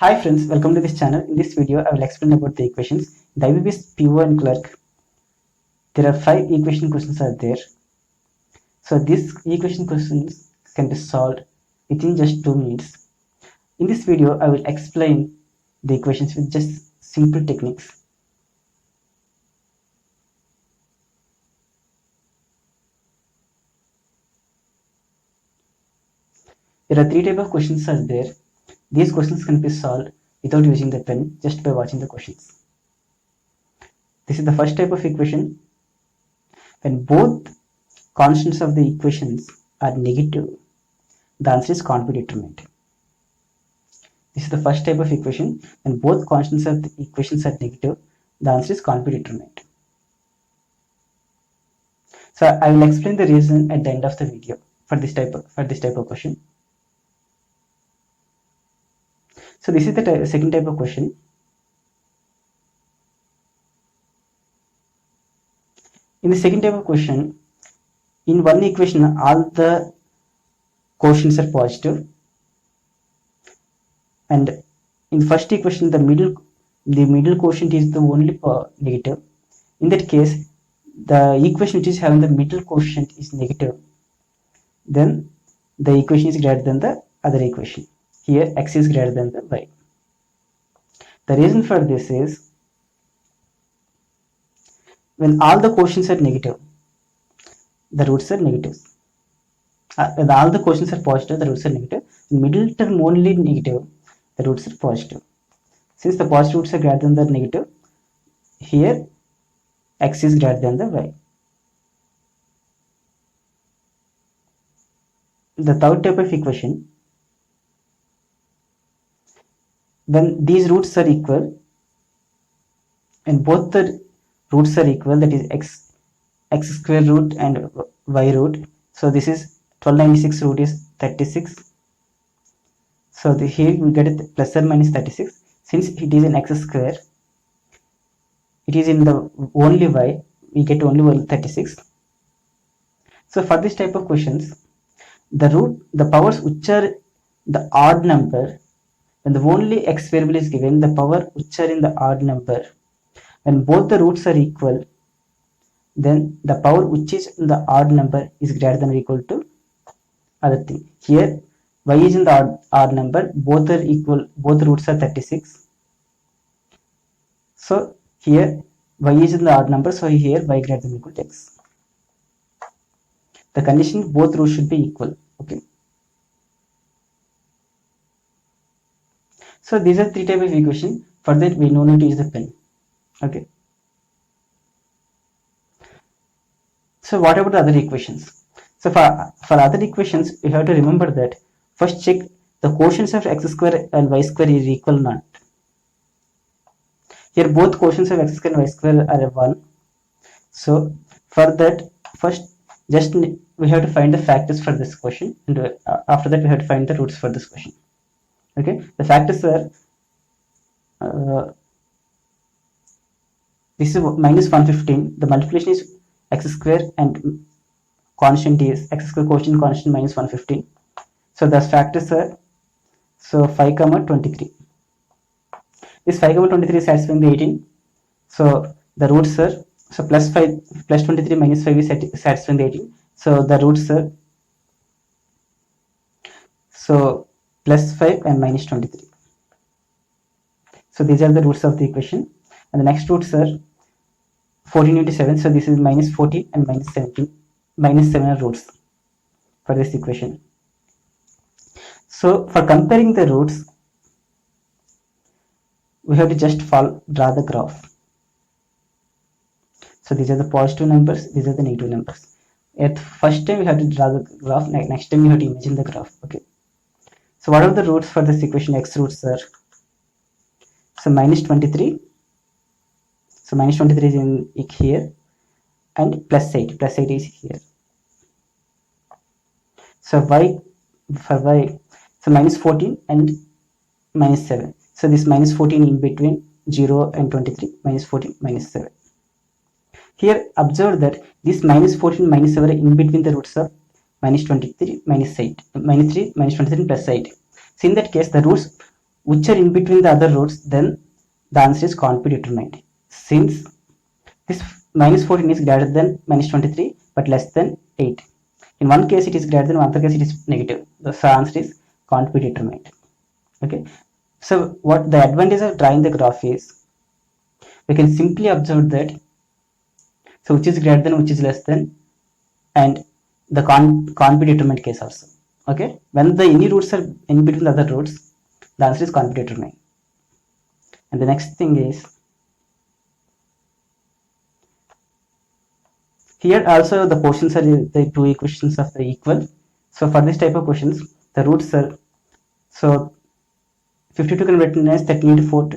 Hi friends, welcome to this channel. In this video, I will explain about the equations. The IBPS PO and clerk. There are 5 equation questions are there. So these equation questions can be solved within just 2 minutes. In this video, I will explain the equations with just simple techniques. There are 3 types of questions are there. These questions can be solved without using the pen, just by watching the questions. This is the first type of equation. When both constants of the equations are negative, the answer is can't be determined. This is the first type of equation. When both constants of the equations are negative, the answer is can't be determined. So I will explain the reason at the end of the video for this type of question. So this is the second type of question. In the second type of question, in one equation, all the quotients are positive, and in the first equation, the middle quotient is the only negative. In that case, the equation which is having the middle quotient is negative, then the equation is greater than the other equation. Here x is greater than the y. The reason for this is when all the quotients are negative, the roots are negative. When all the quotients are positive, the roots are negative. Middle term only negative, the roots are positive. Since the positive roots are greater than the negative, here x is greater than the y. The third type of equation, when these roots are equal and both the roots are equal, that is x square root and y root. So this is 1296 root is 36. So here we get it plus or minus 36. Since it is in x square, it is in the only y, we get only 36. So for this type of questions, the powers which are the odd number, when the only x variable is given, the power which are in the odd number, when both the roots are equal, then the power which is in the odd number is greater than or equal to other thing. Here y is in the odd number, both are equal, both roots are 36. So here y is in the odd number, so here y greater than or equal to x. The condition both roots should be equal. Okay. So these are 3 types of equation. For that we no need to use the pen. Okay. So what about the other equations? So for other equations, you have to remember that first check the quotients of x square and y square is equal or not. Here both quotients of x square and y square are 1. So for that, first just we have to find the factors for this question, and after that we have to find the roots for this question. Okay, the factors are this is minus 115. The multiplication is x square and constant is x square quotient constant minus 115. So the factors are 5 comma 23. This 5 comma 23 is satisfying the 18. So the roots are plus 5 plus 23 minus 5 is satisfying the 18. So the roots are plus 5 and minus 23. So these are the roots of the equation, and the next roots are 14 into 7. So this is minus 14 and minus 17. Minus 7 are roots for this equation. So for comparing the roots, we have to just draw the graph. So these are the positive numbers, these are the negative numbers. At first time we have to draw the graph, next time you have to imagine the graph. Okay. So what are the roots for this equation? X roots are minus 23. So minus 23 is in here, and plus 8 is here. So so minus 14 and minus 7. So this minus 14 in between 0 and 23, minus 14, minus 7. Here observe that this minus 14, minus 7 are in between the roots of minus 23, minus 8, minus 3, minus 23 plus 8. So in that case, the roots which are in between the other roots, then the answer is can't be determined. Since this minus 14 is greater than minus 23 but less than 8. In one case it is greater than, other case it is negative. The answer is can't be determined. Okay. So what the advantage of drawing the graph is, we can simply observe that, so which is greater than, which is less than, and the can't be determined case also. Okay. When the any roots are in between the other roots, the answer is can't be determined. And the next thing is, here also the questions are the two equations of the equal. So for this type of questions, the roots are, so 52 can be written as 13 into 4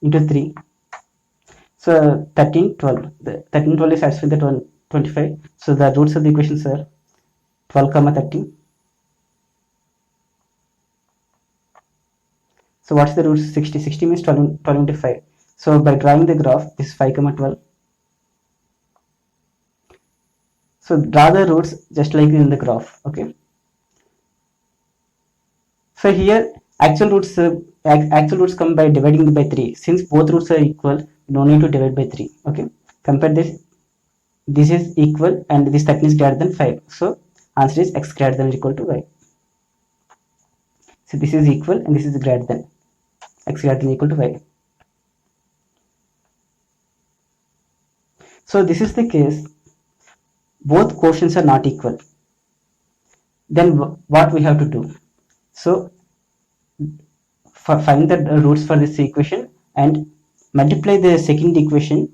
into 3. So 13, 12. The 13, 12 is satisfied the 25. So the roots of the equations are 12, 13. So what's the root? 60. 60 means 12 into 5. So by drawing the graph, this is 5, 12. So draw the roots just like in the graph. Okay. So here actual roots come by dividing by 3. Since both roots are equal, no need to divide by 3. Okay. Compare this. This is equal and this 13 is greater than 5. So answer is x greater than or equal to y. So this is equal and this is greater than, x greater than or equal to y. So this is the case. Both quotients are not equal. Then what we have to do? So find the roots for this equation and multiply the second equation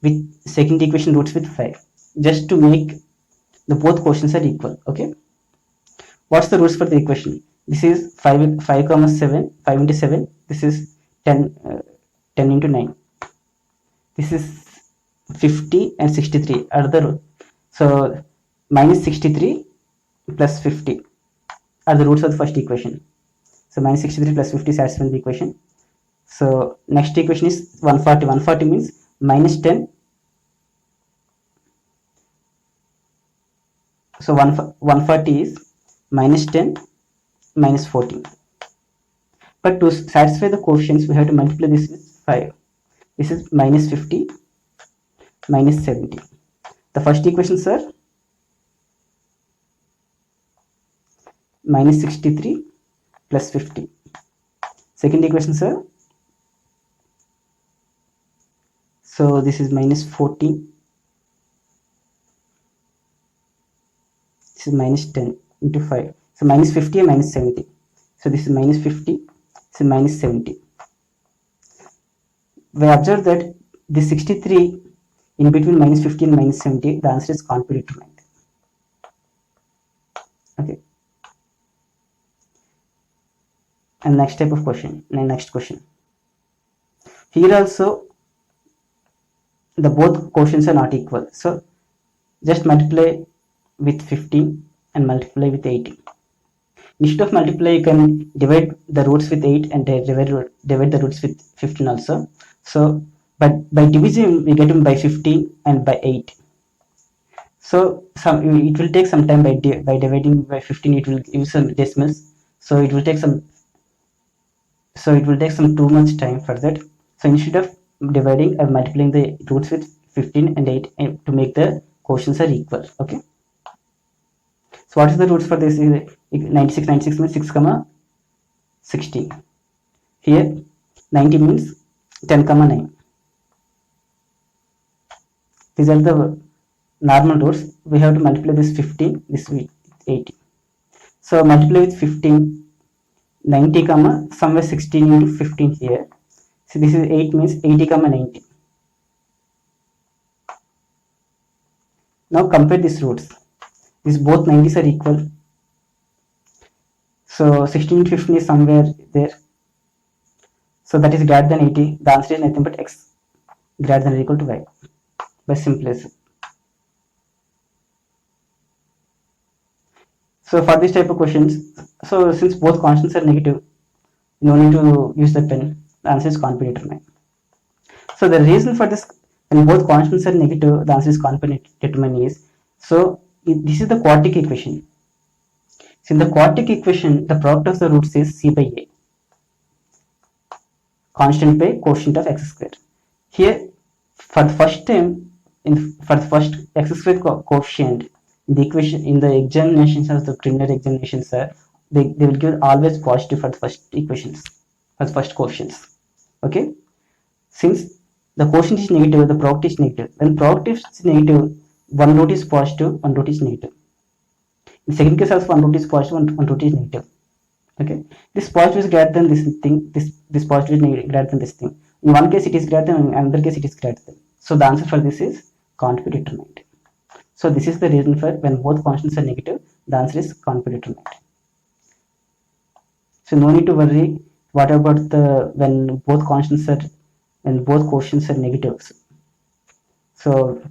roots with 5, just to make the both quotients are equal. Okay. What's the roots for the equation? This is 5, 7, 5 into 7. This is 10, 10 into 9. This is 50 and 63 are the roots. So minus 63 plus 50 are the roots of the first equation. So minus 63 plus 50 satisfies the equation. So next equation is 140. 140 means minus 10. So 140 is minus 10 minus 14. But to satisfy the quotients, we have to multiply this with 5. This is minus 50 minus 70. The first equations are minus 63 plus 50. Second equations are, so this is minus 14. This is minus 10 into 5. So minus 50 and minus 70. So this is minus 50. This is minus 70. We observe that this 63 in between minus 50 and minus 70, the answer is can't be determined. Okay. And next type of question, next question. Here also the both quotients are not equal. So just multiply with 15 and multiply with 18. Instead of multiply, you can divide the roots with 8 and divide the roots with 15 also. So but by division we get them by 15 and by 8. So it will take some time by dividing by 15. It will use some decimals. So it will take some too much time for that. So instead of dividing, I'm multiplying the roots with 15 and 8 to make the quotients are equal. Okay. So what is the roots for this? 96. 96 means 6, 16. Here 90 means 10, 9. These are the normal roots. We have to multiply this 15, this with 80. So multiply with 15, 90, somewhere 16 into 15 here. So this is 8 means 80, 90. Now compare these roots. These both 90s are equal. So 16 into 15 is somewhere there. So that is greater than 80. The answer is nothing but x greater than or equal to y by simplest. So for this type of questions, so since both constants are negative, no need to use the pen. The answer is can't be determined. So the reason for this, when both constants are negative, the answer is can't be determined is, so this is the quadratic equation. So in the quadratic equation, the product of the roots is c by a. constant by quotient of x square. Here, for the first time, for the first x square coefficient in the equation in the examinations of the preliminary examinations, they will give always positive for the first equations, for the first coefficients. Okay, since the quotient is negative, the product is negative. When product is negative, one root is positive, one root is negative. In the second case also one root is positive, one root is negative. Okay, this positive is greater than this thing, this positive is greater than this thing. In one case it is greater than, in another case it is greater than. So the answer for this is can't be determined. So this is the reason for when both constants are negative, the answer is can't be determined. So no need to worry. What about the when both constants are, when both quotients are negatives? So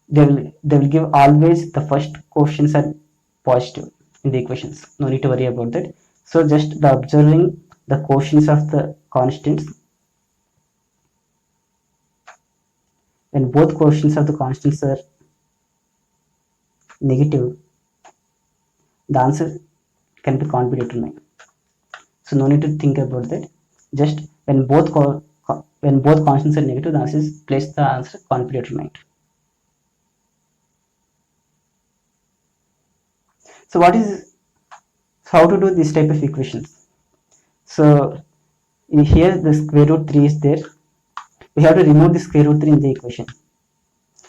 they will give always the first coefficients are positive in the equations. No need to worry about that. So just the observing the quotients of the constants. When both quotients of the constants are negative, the answer can be can't be determined. So no need to think about that. Just when both constants are negative, the answer is place the answer can't be determined. So how to do this type of equations? So in here the square root 3 is there. We have to remove the square root 3 in the equation.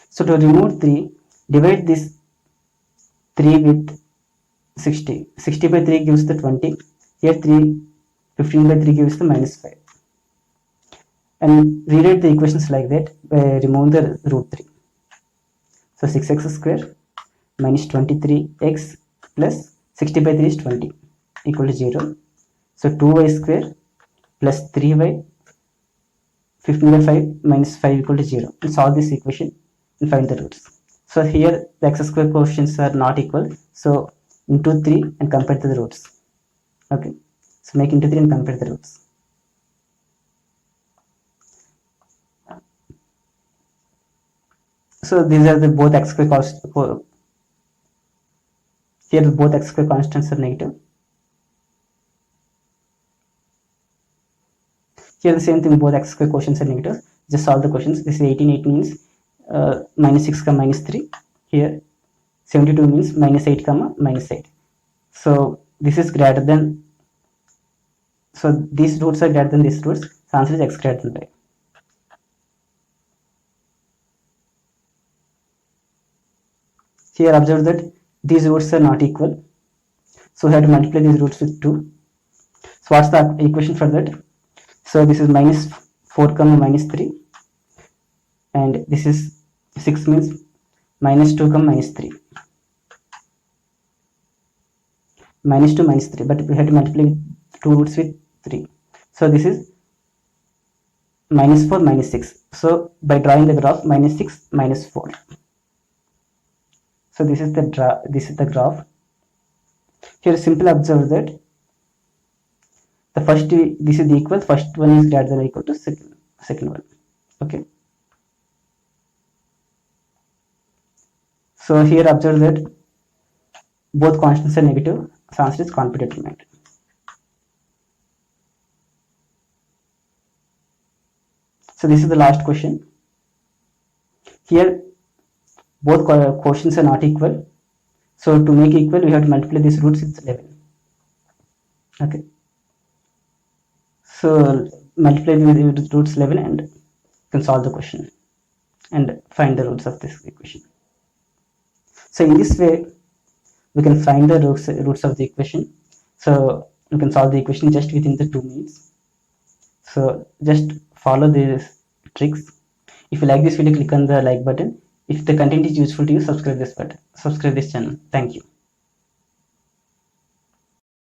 So to remove 3, divide this 3 with 60. 60 by 3 gives the 20. Here 15 by 3 gives the minus 5. And rewrite the equations like that by removing the root 3. So 6x square minus 23x plus 60 by 3 is 20 equal to 0. So 2y square plus 3y 15 by 5 minus 5 equal to 0. And solve this equation and find the roots. So here the x square coefficients are not equal. So into 3 and compare to the roots. Okay. So make into 3 and compare the roots. So these are the both x square here both x square constants are negative. Here the same thing, both x square quotients are negative. Just solve the questions. This is 18, 8 means minus 6 comma minus 3. Here 72 means minus 8 comma minus 8. So this is greater than, so these roots are greater than these roots. So answer is x greater than y. Here observe that these roots are not equal. So we have to multiply these roots with 2. So what's the equation for that? So this is minus 4 comma minus 3. And this is 6 means minus 2 comma minus 3. Minus 2 minus 3. But we have to multiply 2 roots with 3. So this is minus 4 minus 6. So by drawing the graph minus 6 minus 4. So this is the graph. Here simply observe that the first, this is equal, first one is greater than or equal to second one. Okay. So here observe that both constants are negative. So answer is can't be determined. So this is the last question. Here both quotients are not equal. So to make equal, we have to multiply these roots with 11. Okay. So multiply the roots 11 and you can solve the question and find the roots of this equation. So in this way, we can find the roots of the equation. So you can solve the equation just within the 2 minutes. So just follow these tricks. If you like this video, click on the like button. If the content is useful to you, subscribe this channel. Thank you.